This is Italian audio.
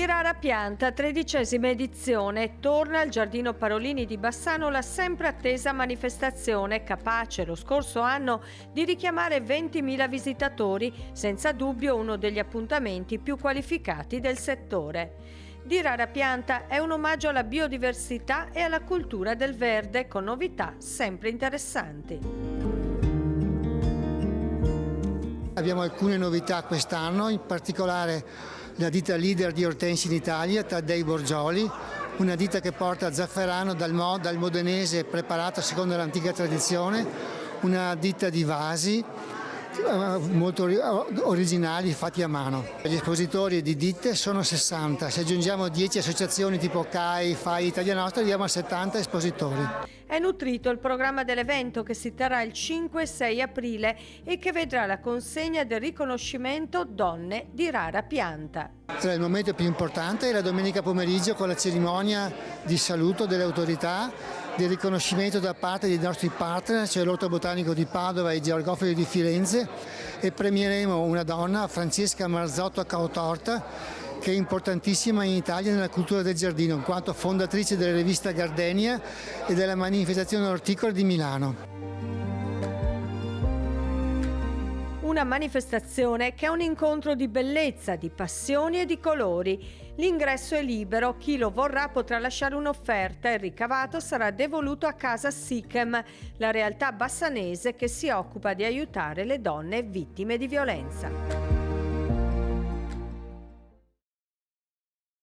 Di rara pianta, 13ª edizione, torna al Giardino Parolini di Bassano la sempre attesa manifestazione, capace lo scorso anno di richiamare 20.000 visitatori, senza dubbio uno degli appuntamenti più qualificati del settore. Di rara pianta è un omaggio alla biodiversità e alla cultura del verde, con novità sempre interessanti. Abbiamo alcune novità quest'anno, in particolare la ditta leader di ortensi in Italia, Taddei Borgioli, una ditta che porta zafferano dal modenese preparato secondo l'antica tradizione, una ditta di vasi molto originali fatti a mano. Gli espositori di ditte sono 60, se aggiungiamo 10 associazioni tipo CAI, FAI, Italia Nostra, arriviamo a 70 espositori. È nutrito il programma dell'evento che si terrà il 5 e 6 aprile e che vedrà la consegna del riconoscimento Donne di rara pianta. Il momento più importante è la domenica pomeriggio con la cerimonia di saluto delle autorità, del riconoscimento da parte dei nostri partner, cioè l'Orto Botanico di Padova e i Georgofili di Firenze, e premieremo una donna, Francesca Marzotto Cautorta, che è importantissima in Italia nella cultura del giardino, in quanto fondatrice della rivista Gardenia e della manifestazione orticola di Milano. Una manifestazione che è un incontro di bellezza, di passioni e di colori. L'ingresso è libero, chi lo vorrà potrà lasciare un'offerta e il ricavato sarà devoluto a Casa Sichem, la realtà bassanese che si occupa di aiutare le donne vittime di violenza.